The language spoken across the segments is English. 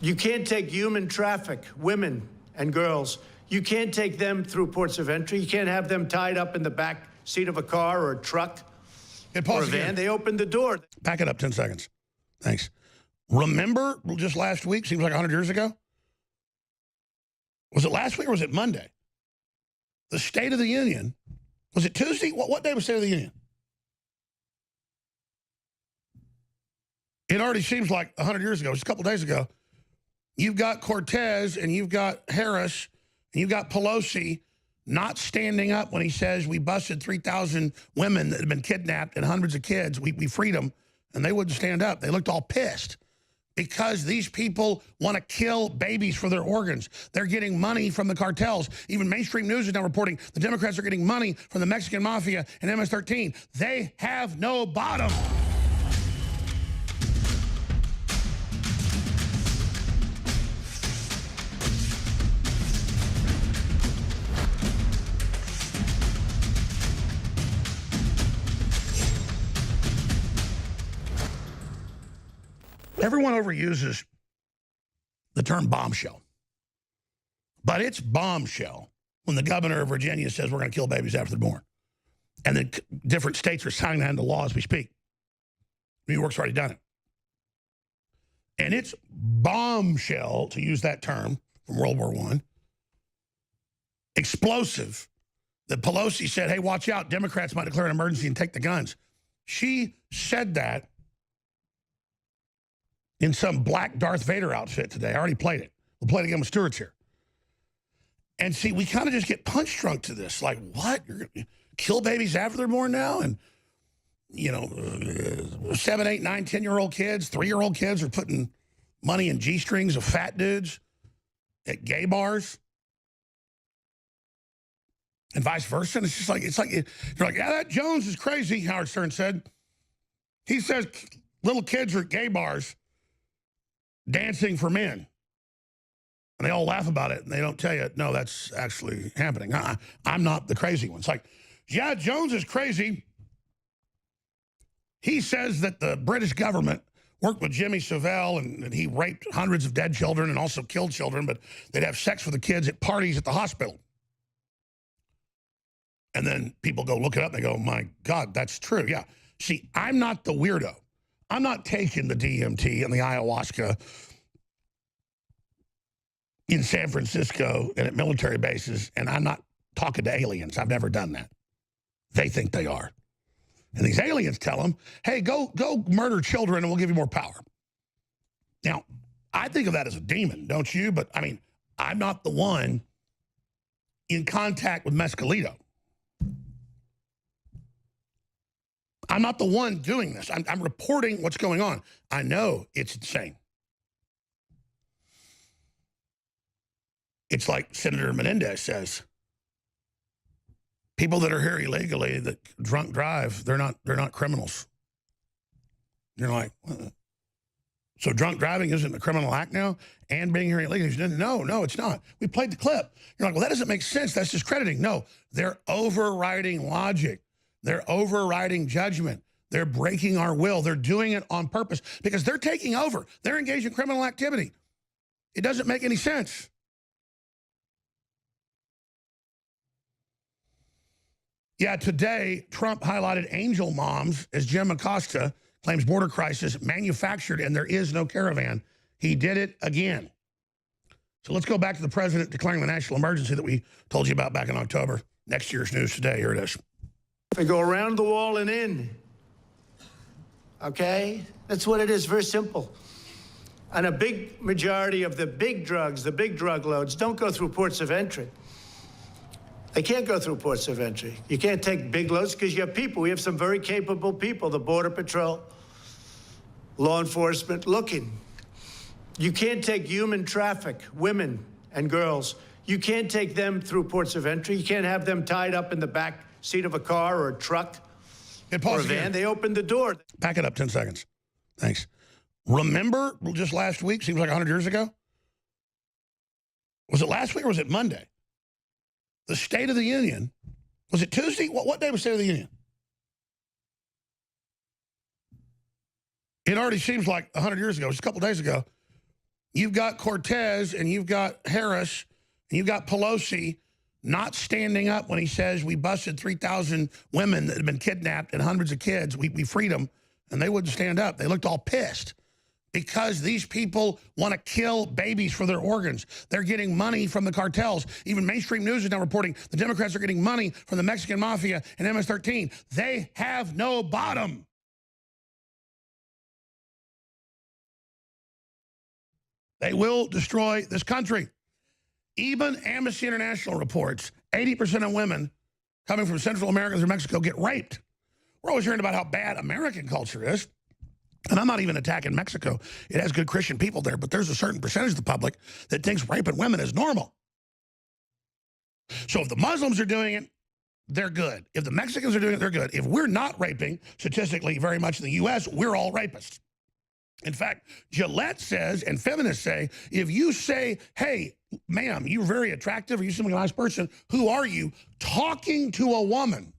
You can't take human traffic, women and girls. You can't take them through ports of entry. You can't have them tied up in the back seat of a car or a truck or a van. They opened the door. Back it up 10 seconds. Thanks. Remember just last week, seems like 100 years ago? Was it last week or was it Monday? The State of the Union. Was it Tuesday? What day was State of the Union? It already seems like 100 years ago. It was a couple days ago. You've got Cortez and you've got Harris and you've got Pelosi not standing up when he says we busted 3,000 women that had been kidnapped and hundreds of kids. We freed them, and they wouldn't stand up. They looked all pissed because these people want to kill babies for their organs. They're getting money from the cartels. Even mainstream news is now reporting the Democrats are getting money from the Mexican mafia and MS-13. They have no bottom. Everyone overuses the term bombshell, but it's bombshell when the governor of Virginia says we're going to kill babies after they're born. And the different states are signing that into law as we speak. New York's already done it. And it's bombshell, to use that term from World War I, explosive, that Pelosi said, hey, watch out, Democrats might declare an emergency and take the guns. She said that in some black Darth Vader outfit today. I already played it. We'll play it again with Stewart's here. And see, we kind of just get punch drunk to this. Like, what? You're going to kill babies after they're born now? And, you know, 7, 8, 9, 10-year-old kids, 3-year-old kids are putting money in G-strings of fat dudes at gay bars. And vice versa. And it's like, you're like, yeah, that Jones is crazy, Howard Stern said. He says little kids are at gay bars dancing for men. And they all laugh about it, and they don't tell you, no, that's actually happening. I'm not the crazy one. It's like, yeah, Jones is crazy. He says that the British government worked with Jimmy Savile, and he raped hundreds of dead children and also killed children, but they'd have sex with the kids at parties at the hospital. And then people go look it up, and they go, my God, that's true. Yeah. See, I'm not the weirdo. I'm not taking the DMT and the ayahuasca in San Francisco and at military bases, and I'm not talking to aliens. I've never done that. They think they are. And these aliens tell them, hey, go murder children and we'll give you more power. Now, I think of that as a demon, don't you? But, I mean, I'm not the one in contact with Mescalito. I'm not the one doing this. I'm reporting what's going on. I know it's insane. It's like Senator Menendez says, people that are here illegally that drunk drive, they're not criminals. You're like, so drunk driving isn't a criminal act now? And being here illegally? No, it's not. We played the clip. You're like, well, that doesn't make sense. That's discrediting. No, they're overriding logic. They're overriding judgment. They're breaking our will. They're doing it on purpose because they're taking over. They're engaged in criminal activity. It doesn't make any sense. Yeah, today, Trump highlighted angel moms as Jim Acosta claims border crisis manufactured and there is no caravan. He did it again. So let's go back to the president declaring the national emergency that we told you about back in October. Next year's news today. Here it is. They go around the wall and in. Okay? That's what it is. Very simple. And a big majority of the big drugs, the big drug loads, don't go through ports of entry. They can't go through ports of entry. You can't take big loads because you have people. We have some very capable people, the Border Patrol, law enforcement, looking. You can't take human traffic, women and girls. You can't take them through ports of entry. You can't have them tied up in the back seat of a car or a truck or a van. They opened the door. Back it up 10 seconds. Thanks. Remember just last week, seems like 100 years ago? Was it last week or was it Monday? The State of the Union. Was it Tuesday? What day was State of the Union? It already seems like 100 years ago. It was a couple days ago. You've got Cortez and you've got Harris and you've got Pelosi not standing up when he says we busted 3,000 women that had been kidnapped and hundreds of kids. We freed them, and they wouldn't stand up. They looked all pissed because these people want to kill babies for their organs. They're getting money from the cartels. Even mainstream news is now reporting the Democrats are getting money from the Mexican mafia and MS-13. They have no bottom. They will destroy this country. Even Amnesty International reports 80% of women coming from Central America through Mexico get raped. We're always hearing about how bad American culture is. And I'm not even attacking Mexico. It has good Christian people there, but there's a certain percentage of the public that thinks raping women is normal. So if the Muslims are doing it, they're good. If the Mexicans are doing it, they're good. If we're not raping, statistically very much in the U.S., we're all rapists. In fact, Gillette says, and feminists say, if you say, hey, ma'am, you're very attractive, or you seem like a nice person, who are you? Talking to a woman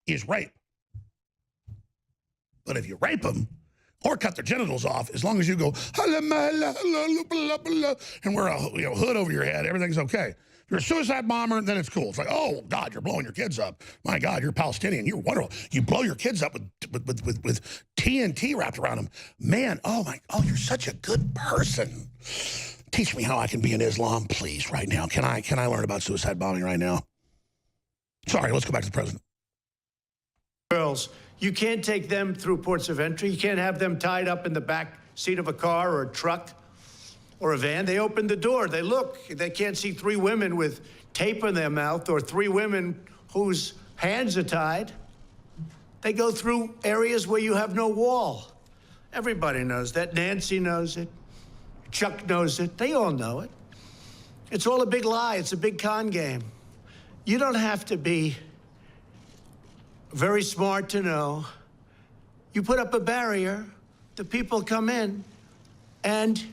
is rape. But if you rape them or cut their genitals off, as long as you go, and wear a hood over your head, everything's okay. If you're a suicide bomber, then it's cool. It's like, oh, God, you're blowing your kids up. My God, you're Palestinian. You're wonderful. You blow your kids up with TNT wrapped around them. Man, oh, you're such a good person. Teach me how I can be in Islam, please, right now. Can I learn about suicide bombing right now? Sorry, let's go back to the president. Girls, you can't take them through ports of entry. You can't have them tied up in the back seat of a car or a truck or a van. They open the door. They look. They can't see three women with tape in their mouth or three women whose hands are tied. They go through areas where you have no wall. Everybody knows that. Nancy knows it. Chuck knows it. They all know it. It's all a big lie. It's a big con game. You don't have to be very smart to know. You put up a barrier, the people come in, and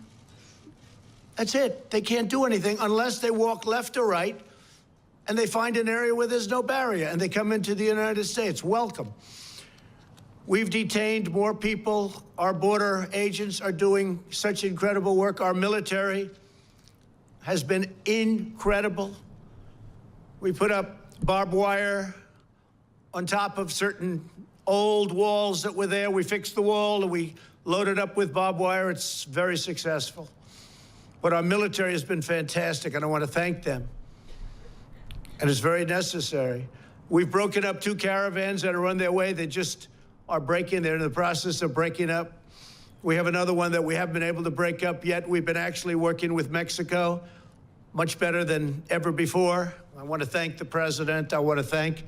that's it. They can't do anything unless they walk left or right, and they find an area where there's no barrier, and they come into the United States. Welcome. We've detained more people. Our border agents are doing such incredible work. Our military has been incredible. We put up barbed wire on top of certain old walls that were there. We fixed the wall and we loaded up with barbed wire. It's very successful. But our military has been fantastic, and I want to thank them. And it's very necessary. We've broken up 2 caravans that are on their way. They just are breaking. They're in the process of breaking up. We have another one that we haven't been able to break up yet. We've been actually working with Mexico much better than ever before. I want to thank the president. I want to thank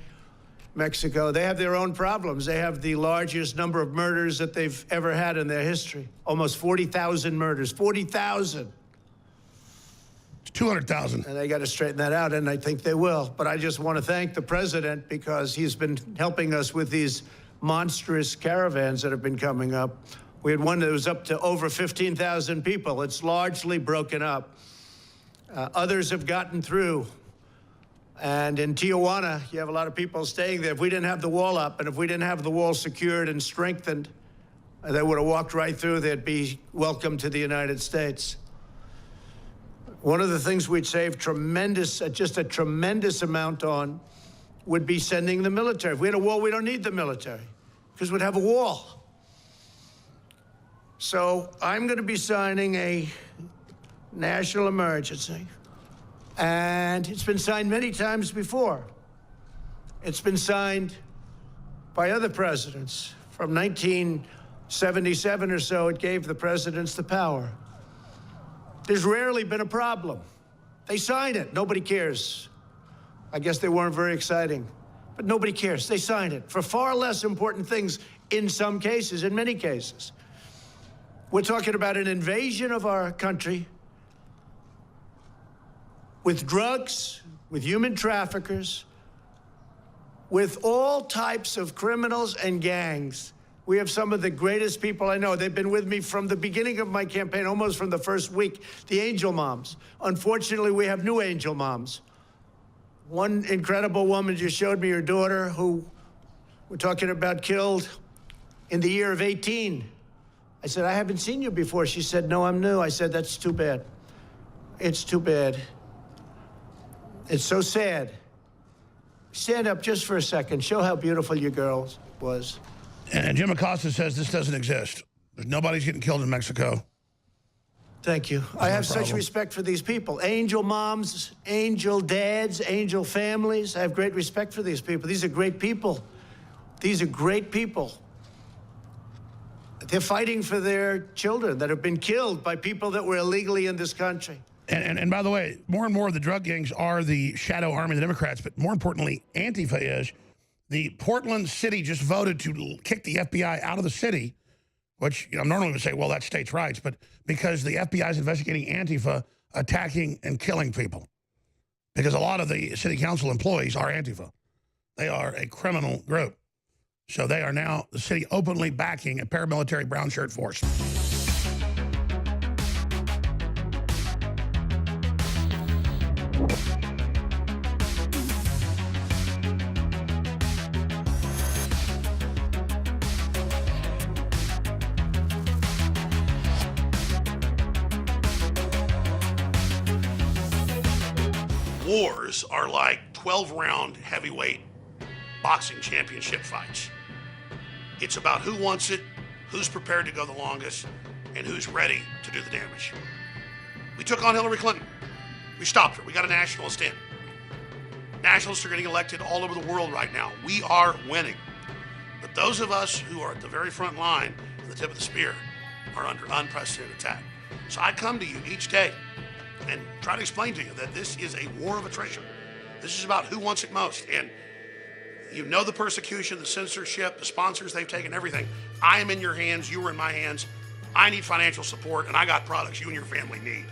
Mexico. They have their own problems. They have the largest number of murders that they've ever had in their history. Almost 40,000 murders. 40,000. 200,000. And they got to straighten that out, and I think they will. But I just want to thank the president because he's been helping us with these monstrous caravans that have been coming up. We had one that was up to over 15,000 people. It's largely broken up. Others have gotten through. And in Tijuana, you have a lot of people staying there. If we didn't have the wall up and if we didn't have the wall secured and strengthened, they would have walked right through. They'd be welcome to the United States. One of the things we'd save just a tremendous amount on would be sending the military. If we had a wall, we don't need the military because we'd have a wall. So I'm going to be signing a national emergency. And it's been signed many times before. It's been signed by other presidents. From 1977 or so, it gave the presidents the power. There's rarely been a problem. They sign it. Nobody cares. I guess they weren't very exciting. But nobody cares. They signed it for far less important things in some cases, in many cases. We're talking about an invasion of our country with drugs, with human traffickers, with all types of criminals and gangs. We have some of the greatest people I know. They've been with me from the beginning of my campaign, almost from the first week, the angel moms. Unfortunately, we have new angel moms. One incredible woman just showed me her daughter, who we're talking about killed in the year of 18. I said, I haven't seen you before. She said, no, I'm new. I said, that's too bad. It's too bad. It's so sad. Stand up just for a second. Show how beautiful your girl was. And Jim Acosta says this doesn't exist. Nobody's getting killed in Mexico. Thank you. I have such respect for these people. Angel moms, angel dads, angel families. I have great respect for these people. These are great people. These are great people. They're fighting for their children that have been killed by people that were illegally in this country. And by the way, more and more of the drug gangs are the shadow army of the Democrats, but more importantly, Antifa is. The Portland city just voted to kick the FBI out of the city, which normally would say, well, that's states' rights, but because the FBI is investigating Antifa attacking and killing people. Because a lot of the city council employees are Antifa. They are a criminal group. So they are now, the city openly backing a paramilitary brown shirt force. Wars are like 12-round heavyweight boxing championship fights. It's about who wants it, who's prepared to go the longest, and who's ready to do the damage. We took on Hillary Clinton. We stopped her. We got a nationalist in. Nationalists are getting elected all over the world right now. We are winning. But those of us who are at the very front line, at the tip of the spear, are under unprecedented attack. So I come to you each day and try to explain to you that this is a war of attrition. This is about who wants it most. And you know the persecution, the censorship, the sponsors they've taken, everything. I am in your hands, you are in my hands. I need financial support, and I got products you and your family need.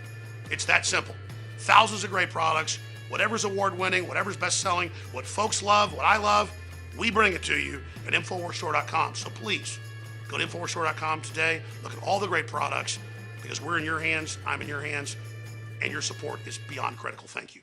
It's that simple. Thousands of great products, whatever's award-winning, whatever's best-selling, what folks love, what I love, we bring it to you at InfoWarsStore.com. So please, go to InfoWarsStore.com today, look at all the great products, because we're in your hands, I'm in your hands, and your support is beyond critical. Thank you.